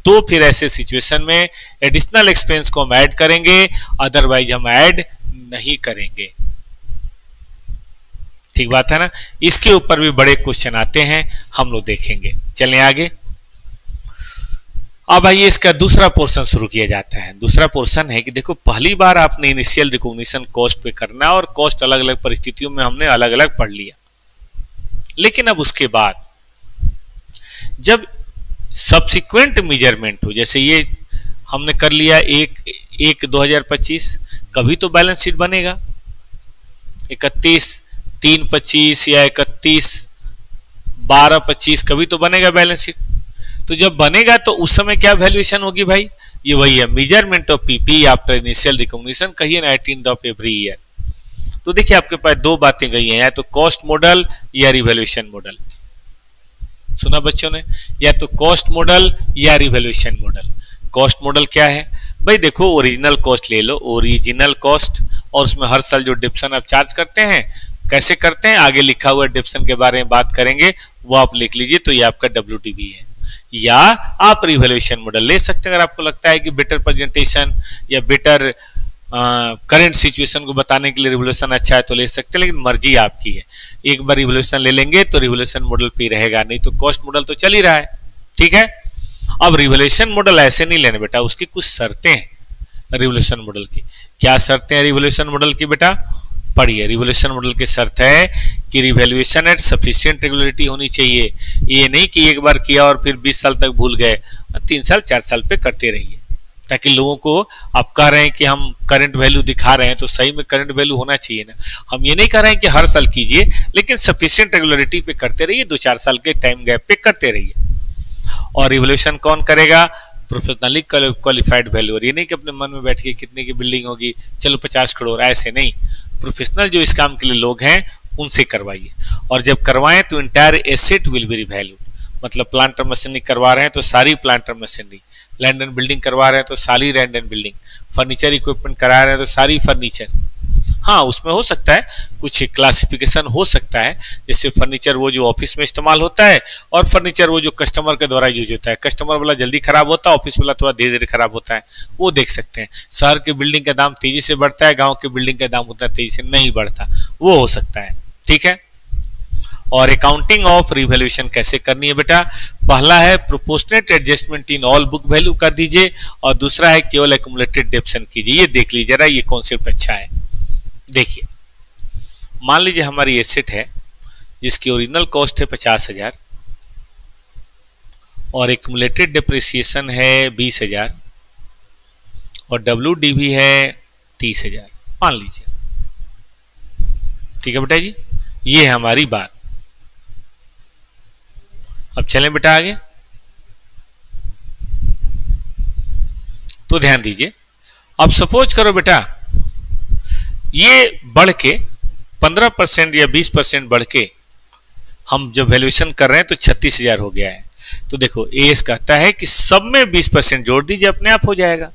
तो फिर ऐसे सिचुएशन में एडिशनल एक्सपेंस को हम ऐड करेंगे, अदरवाइज हम ऐड नहीं करेंगे। ठीक बात है ना। इसके ऊपर भी बड़े क्वेश्चन आते हैं, हम लोग देखेंगे। चलें आगे। अब आइए इसका दूसरा पोर्शन शुरू किया जाता है। दूसरा पोर्शन है कि देखो पहली बार आपने इनिशियल रिकॉग्निशन कॉस्ट पे करना, और कॉस्ट अलग अलग परिस्थितियों में हमने अलग अलग पढ़ लिया। लेकिन अब उसके बाद जब सब्सिक्वेंट मेजरमेंट हो, जैसे ये हमने कर लिया 1/1/2025, कभी तो बैलेंस शीट बनेगा 31/3/25 या 31/12/25, कभी तो बनेगा बैलेंस शीट। तो जब बनेगा तो उस समय क्या वैल्यूएशन होगी भाई? ये वही है, measurement of PP after initial recognition, कहिए ना 18th ऑफ एवरी ईयर। तो देखिए आपके पास दो बातें गई हैं, या तो कॉस्ट मॉडल या रिवैल्यूएशन मॉडल। सुना बच्चों ने? या तो कॉस्ट मॉडल या रिवैल्यूएशन मॉडल। कॉस्ट मॉडल क्या है भाई? देखो ओरिजिनल कॉस्ट ले लो, ओरिजिनल कॉस्ट, और उसमें हर साल जो डिप्शन आप चार्ज करते हैं, कैसे करते हैं आगे लिखा हुआ डिप्शन के बारे में बात करेंगे, वो आप लिख लीजिए। तो ये आपका WDV है। या आप रिवैल्यूएशन मॉडल ले सकते हैं अगर आपको लगता है कि बेटर प्रेजेंटेशन या बेटर करंट सिचुएशन को बताने के लिए रिवॉल्यूशन अच्छा है तो ले सकते हैं, लेकिन मर्जी आपकी है। एक बार रिवॉल्यूशन ले लेंगे तो रिवॉल्यूशन मॉडल पे रहेगा, नहीं तो कॉस्ट मॉडल तो चल ही रहा है। ठीक है। अब रिवॉल्यूशन मॉडल ऐसे नहीं लेने बेटा, उसकी कुछ शर्तें हैं रिवॉल्यूशन मॉडल की। क्या शर्तें हैं रिवॉल्यूशन मॉडल की बेटा? पढ़िए। रिवॉल्यूशन मॉडल की शर्त है कि रिवैल्यूएशन एट सफिशिएंट रेगुलरिटी होनी चाहिए। ये नहीं कि एक बार किया और फिर 20 साल तक भूल गए, 3 साल 4 साल पे करते रहिए, ताकि लोगों को आप कह रहे हैं कि हम करंट वैल्यू दिखा रहे हैं तो सही में करंट वैल्यू होना चाहिए ना। हम ये नहीं कह रहे हैं कि हर साल कीजिए, लेकिन सफिशिएंट रेगुलरिटी पे करते रहिए, 2-4 साल के टाइम गैप पे करते रहिए। और रिवॉल्यूशन कौन करेगा? Professionally qualified valuer. ये नहीं कि अपने मन में बैठ के कितने की बिल्डिंग होगी, चलो 50 करोड़, ऐसे नहीं। प्रोफेशनल जो इस काम के लिए लोग हैं उनसे करवाइए। और जब करवाएं तो entire asset will be revalued. मतलब प्लांट और मशीनरी करवा रहे हैं तो सारी प्लांट और मशीनरी, लैंड एंड बिल्डिंग करवा रहे हैं तो सारी land and building, furniture equipment करा रहे हैं तो सारी फर्नीचर। हाँ, उसमें हो सकता है कुछ क्लासिफिकेशन हो सकता है, जैसे फर्नीचर वो जो ऑफिस में इस्तेमाल होता है और फर्नीचर वो जो कस्टमर के द्वारा यूज होता है। कस्टमर वाला जल्दी खराब होता है, ऑफिस वाला थोड़ा धीरे धीरे खराब होता है, वो देख सकते हैं। शहर की बिल्डिंग का दाम तेजी से बढ़ता है, गाँव की बिल्डिंग का दाम उतना तेजी से नहीं बढ़ता, वो हो सकता है। ठीक है। और अकाउंटिंग ऑफ रिवैल्यूएशन कैसे करनी है बेटा? पहला है proportionate adjustment in all book value कर दीजिए, और दूसरा है केवल एक्युमुलेटेड डिप्शन कीजिए। ये देख लीजिए जरा, ये कॉन्सेप्ट अच्छा है। देखिए, मान लीजिए हमारी एसेट है जिसकी ओरिजिनल कॉस्ट है 50,000 और एक्युमुलेटेड डिप्रिसिएशन है 20,000 और WDV है 30,000, मान लीजिए। ठीक है बेटा जी, ये है हमारी बात। अब चलें बेटा आगे। तो ध्यान दीजिए, अब सपोज करो बेटा ये बढ़ के 15% या 20% बढ़ के हम जब वैल्यूएशन कर रहे हैं तो 36,000 हो गया है। तो देखो एएस कहता है कि सब में 20% जोड़ दीजिए, अपने आप हो जाएगा।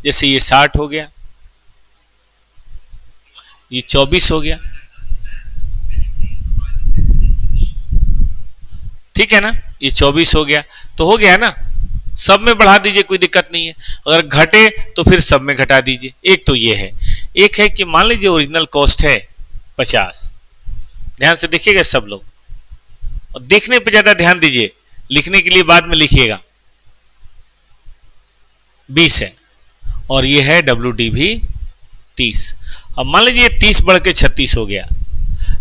जैसे ये 60 हो गया, ये 24 हो गया, ठीक है ना, ये 24 हो गया, तो हो गया ना सब में बढ़ा दीजिए, कोई दिक्कत नहीं है। अगर घटे तो फिर सब में घटा दीजिए। एक तो ये है। एक है कि मान लीजिए ओरिजिनल कॉस्ट है 50, ध्यान से देखिएगा सब लोग, और देखने पे ज्यादा ध्यान दीजिए, लिखने के लिए बाद में लिखिएगा। 20 है और ये है WD भी 30। अब मान लीजिए 30 बढ़ के 36 हो गया,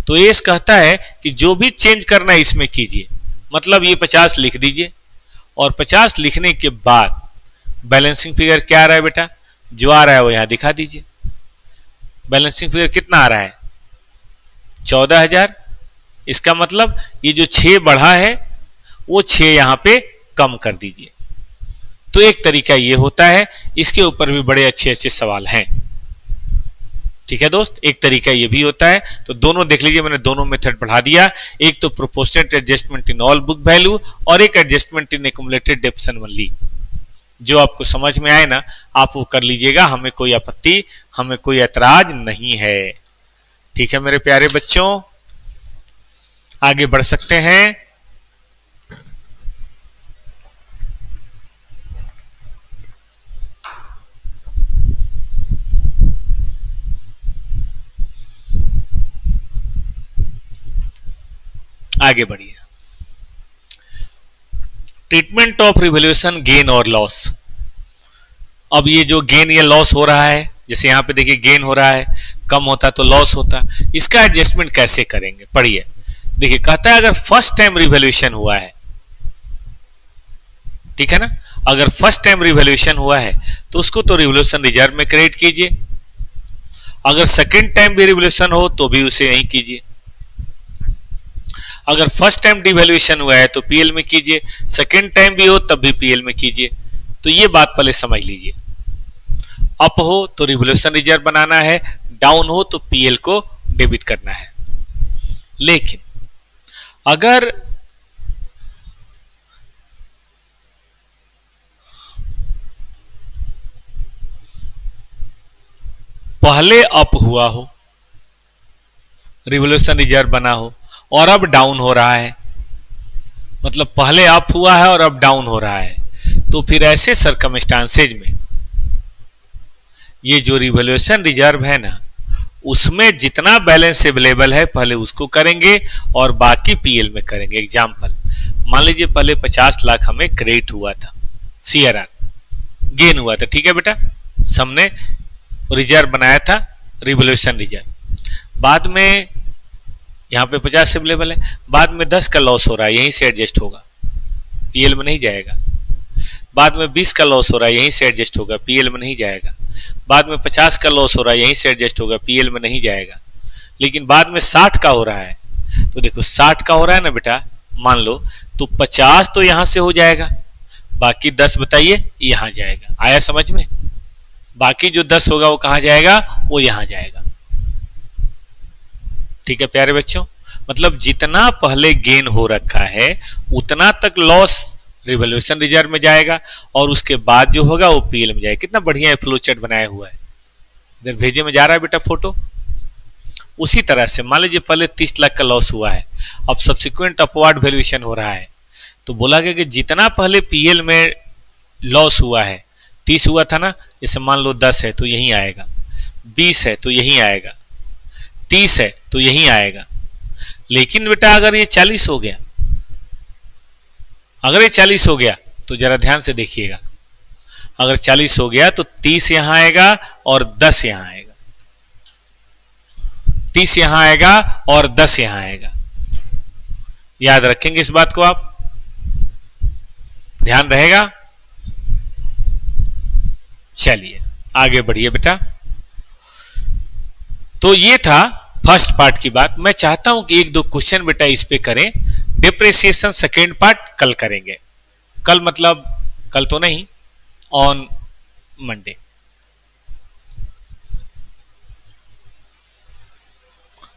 तो एस कहता है कि जो भी चेंज करना है इसमें कीजिए। मतलब ये 50 लिख दीजिए और 50 लिखने के बाद बैलेंसिंग फिगर क्या आ रहा है बेटा, जो आ रहा है वो यहां दिखा दीजिए। बैलेंसिंग फिगर कितना आ रहा है, 14,000। इसका मतलब ये जो 6 बढ़ा है वो 6 यहां पे कम कर दीजिए। तो एक तरीका ये होता है, इसके ऊपर भी बड़े अच्छे अच्छे सवाल हैं। ठीक है दोस्त, एक तरीका ये भी होता है। तो दोनों देख लीजिए, मैंने दोनों मेथड बढ़ा दिया। एक तो proportionate adjustment in all book value और एक एडजस्टमेंट इन एक्युमुलेटेड डेप्शन ओनली। जो आपको समझ में आए ना आप वो कर लीजिएगा, हमें कोई आपत्ति, हमें कोई ऐतराज नहीं है। ठीक है मेरे प्यारे बच्चों, आगे बढ़ सकते हैं। आगे बढ़िए। ट्रीटमेंट ऑफ रिवैल्यूएशन गेन और लॉस। अब ये जो गेन या लॉस हो रहा है, जैसे यहां पे देखिए गेन हो रहा है, कम होता तो लॉस होता, इसका एडजस्टमेंट कैसे करेंगे पढ़िए। देखिए कहता है अगर फर्स्ट टाइम रिवैल्यूएशन हुआ है, ठीक है ना, अगर फर्स्ट टाइम रिवैल्यूएशन हुआ है तो उसको तो रिवैल्यूएशन रिजर्व में क्रेडिट कीजिए। अगर सेकेंड टाइम भी रिवैल्यूएशन हो तो भी उसे यहीं कीजिए। अगर फर्स्ट टाइम डिवैल्यूएशन हुआ है तो पीएल में कीजिए, सेकेंड टाइम भी हो तब भी पीएल में कीजिए। तो ये बात पहले समझ लीजिए। अप हो तो रिवैल्यूएशन रिजर्व बनाना है, डाउन हो तो पीएल को डेबिट करना है। लेकिन अगर पहले अप हुआ हो, रिवैल्यूएशन रिजर्व बना हो और अब डाउन हो रहा है, मतलब पहले अप हुआ है और अब डाउन हो रहा है, तो फिर ऐसे सर्कमस्टांसेज में ये जो रिवैल्यूएशन रिजर्व है ना, उसमें जितना बैलेंस अवेलेबल है पहले उसको करेंगे और बाकी पीएल में करेंगे। एग्जांपल मान लीजिए पहले 50 लाख हमें क्रेडिट हुआ था, सीआरआर गेन हुआ था, ठीक है बेटा, हमने रिजर्व बनाया था रिवैल्यूएशन रिजर्व। बाद में यहां पे 50 अवेलेबल है, बाद में 10 का लॉस हो रहा है, यहीं से एडजस्ट होगा, पीएल में नहीं जाएगा। बाद में 20 का लॉस हो रहा है, यहीं से एडजस्ट होगा, पीएल में नहीं जाएगा। बाद में 50 का लॉस हो रहा है, यहीं से एडजस्ट होगा, पीएल में नहीं जाएगा। लेकिन बाद में 60 का हो रहा है, तो देखो 60 का हो रहा है ना बेटा, मान लो, तो 50 तो यहां से हो जाएगा, बाकी 10 बताइए यहां जाएगा। आया समझ में? बाकी जो 10 होगा वो कहां जाएगा, वो यहां जाएगा। ठीक है प्यारे बच्चों, मतलब जितना पहले गेन हो रखा है उतना तक लॉस रिवैल्यूएशन रिजर्व में जाएगा और उसके बाद जो होगा वो पीएल में जाएगा। कितना बढ़िया है, फ्लो चार्ट बनाया हुआ है, इधर भेजे में जा रहा है बेटा फोटो। उसी तरह से मान लीजिए पहले 30 लाख का लॉस हुआ है, अब सब्सिक्वेंट अपवार्ड वैल्यूएशन हो रहा है, तो बोला गया कि जितना पहले पीएल में लॉस हुआ है, 30 हुआ था ना, जैसे मान लो 10 है तो यहीं आएगा, 20 है तो यहीं आएगा, 30 है तो यहीं आएगा। लेकिन बेटा अगर ये 40 हो गया, अगर ये 40 हो गया तो जरा ध्यान से देखिएगा, अगर 40 हो गया तो 30 यहां आएगा और 10 यहां आएगा, 30 यहां आएगा और 10 यहां आएगा। याद रखेंगे इस बात को, आप ध्यान रहेगा। चलिए आगे बढ़िए बेटा। तो ये था फर्स्ट पार्ट की बात। मैं चाहता हूं कि एक दो क्वेश्चन बेटा इस पे करें। डिप्रिसिएशन सेकेंड पार्ट कल करेंगे, कल मतलब कल तो नहीं, ऑन मंडे।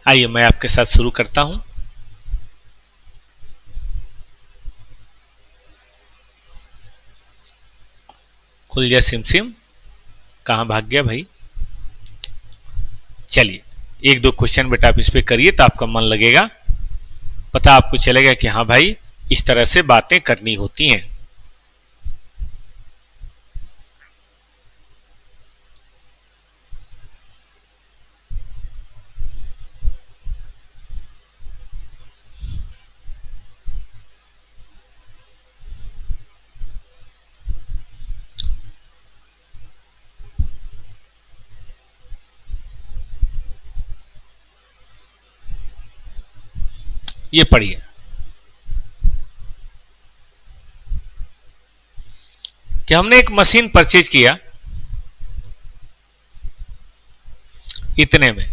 आइए मैं आपके साथ शुरू करता हूं। खुल जा सिमसिम, कहां भाग गया भाई। चलिए एक दो क्वेश्चन बेटा आप इस पे करिए तो आपका मन लगेगा, पता आपको चलेगा कि हाँ भाई इस तरह से बातें करनी होती हैं। ये पढ़िए, कि हमने एक मशीन परचेज किया इतने में,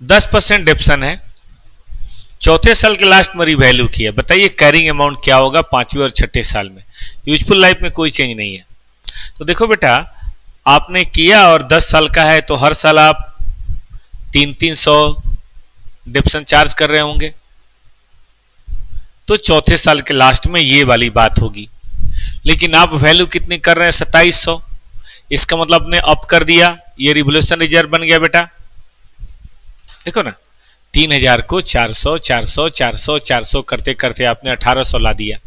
10% डिप्शन है, चौथे साल के लास्ट में रिवैल्यू किया, बताइए कैरिंग अमाउंट क्या होगा 5वें और 6ठे साल में। यूजफुल लाइफ में कोई चेंज नहीं है। तो देखो बेटा, आपने किया और 10 साल का है तो हर साल आप 300 डिप्शन चार्ज कर रहे होंगे, तो चौथे साल के लास्ट में ये वाली बात होगी। लेकिन आप वैल्यू कितनी कर रहे हैं, 2700, इसका मतलब आपने अप कर दिया, ये रिवोल्यूशन रिजर्व बन गया बेटा। देखो ना, 3000 को 400 400 400 400 करते करते आपने 1800 ला दिया,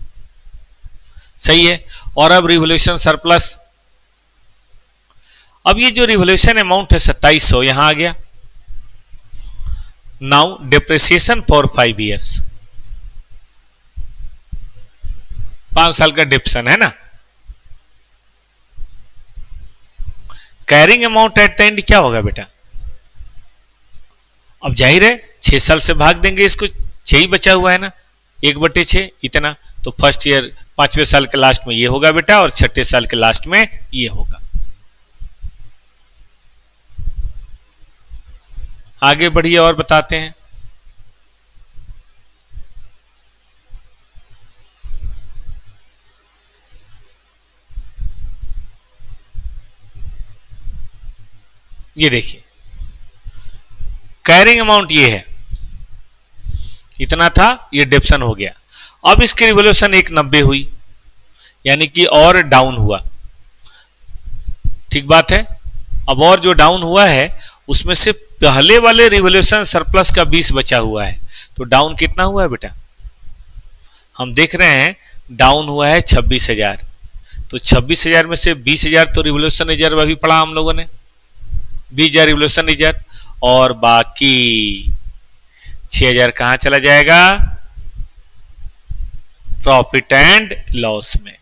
सही है। और अब रिवोल्यूशन सरप्लस, अब ये जो रिवोल्यूशन अमाउंट है 2700 यहां आ गया। नाउ डिप्रिसिएशन फॉर 5 ईयर्स, 5 साल का डिप्शन है ना। Carrying amount at the end क्या होगा बेटा, अब जाहिर है 6 साल से भाग देंगे इसको, 6 ही बचा हुआ है ना, 1/6 इतना, तो फर्स्ट ईयर 5वें साल के लास्ट में ये होगा बेटा, और 6ठे साल के लास्ट में ये होगा। आगे बढ़िए और बताते हैं। ये देखिए, कैरिंग अमाउंट ये है, इतना था, ये डिप्शन हो गया। अब इसकी रिवोल्यूशन 190 हुई, यानी कि और डाउन हुआ, ठीक बात है। अब और जो डाउन हुआ है उसमें से पहले वाले रिवोल्यूशन सरप्लस का 20 बचा हुआ है, तो डाउन कितना हुआ है बेटा, हम देख रहे हैं डाउन हुआ है 26,000। तो 26,000 में से 20,000 तो रिवोल्यूशन रिजर्व अभी पढ़ा हम लोगों ने, 20,000 रिवोल्यूशन रिजर्व, और बाकी 6,000 कहां चला जाएगा, प्रॉफिट एंड लॉस में।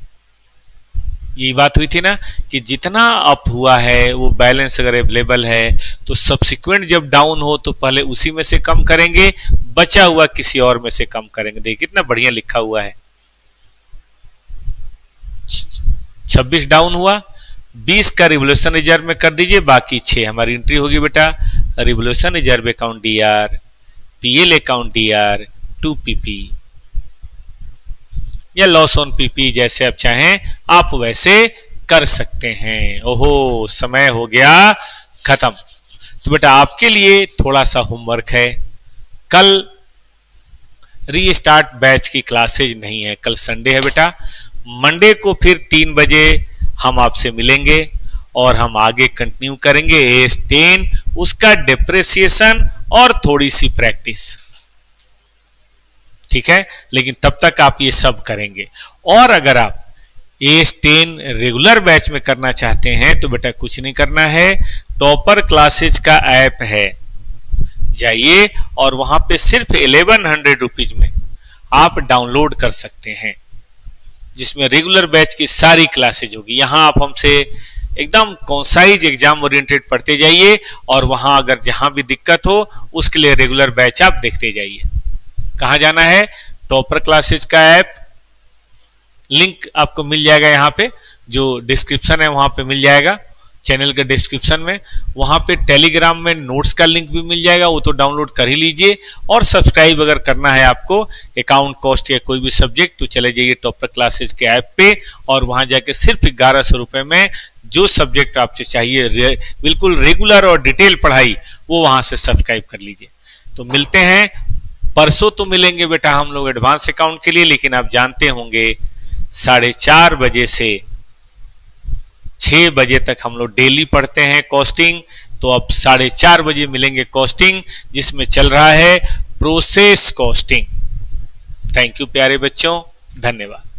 यही बात हुई थी ना कि जितना अप हुआ है वो बैलेंस अगर अवेलेबल है तो सब्सिक्वेंट जब डाउन हो तो पहले उसी में से कम करेंगे, बचा हुआ किसी और में से कम करेंगे। देखिए कितना बढ़िया लिखा हुआ है, 26 डाउन हुआ, 20 का रिवोल्यूशन रिजर्व में कर दीजिए, बाकी 6 हमारी एंट्री होगी बेटा, revolution reserve account DR, PL account DR, 2PP, या लॉस ऑन पीपी, जैसे आप चाहें आप वैसे कर सकते हैं। ओहो, समय हो गया खत्म। तो बेटा आपके लिए थोड़ा सा होमवर्क है, कल रीस्टार्ट बैच की क्लासेज नहीं है, कल संडे है बेटा। मंडे को फिर 3 बजे हम आपसे मिलेंगे और हम आगे कंटिन्यू करेंगे AS10, उसका डिप्रिसिएशन और थोड़ी सी प्रैक्टिस, ठीक है। लेकिन तब तक आप ये सब करेंगे। और अगर आप AS10 रेगुलर बैच में करना चाहते हैं तो बेटा कुछ नहीं करना है, टॉपर क्लासेज का ऐप है, जाइए और वहां पे सिर्फ 1100 रुपीज में आप डाउनलोड कर सकते हैं, जिसमें रेगुलर बैच की सारी क्लासेज होगी। यहां आप हमसे एकदम कॉन्साइज एग्जाम ओरिएंटेड पढ़ते जाइए, और वहां अगर जहां भी दिक्कत हो उसके लिए रेगुलर बैच आप देखते जाइए। कहां जाना है, टॉपर क्लासेज का ऐप, लिंक आपको मिल जाएगा यहाँ पे, जो डिस्क्रिप्शन है वहां पे मिल जाएगा, चैनल के डिस्क्रिप्शन में। वहां पे टेलीग्राम में नोट्स का लिंक भी मिल जाएगा, वो तो डाउनलोड कर ही लीजिए। और सब्सक्राइब अगर करना है आपको अकाउंट कॉस्ट या कोई भी सब्जेक्ट, तो चले जाइए टॉपर क्लासेज के ऐप पे, और वहां जाके सिर्फ 1100 रुपए में जो सब्जेक्ट आपसे चाहिए बिल्कुल रेगुलर और डिटेल पढ़ाई, वो वहां से सब्सक्राइब कर लीजिए। तो मिलते हैं परसों, तो मिलेंगे बेटा हम लोग एडवांस अकाउंट के लिए, लेकिन आप जानते होंगे 4:30 बजे से 6 बजे तक हम लोग डेली पढ़ते हैं कॉस्टिंग। तो अब 4:30 बजे मिलेंगे कॉस्टिंग, जिसमें चल रहा है प्रोसेस कॉस्टिंग। थैंक यू प्यारे बच्चों, धन्यवाद।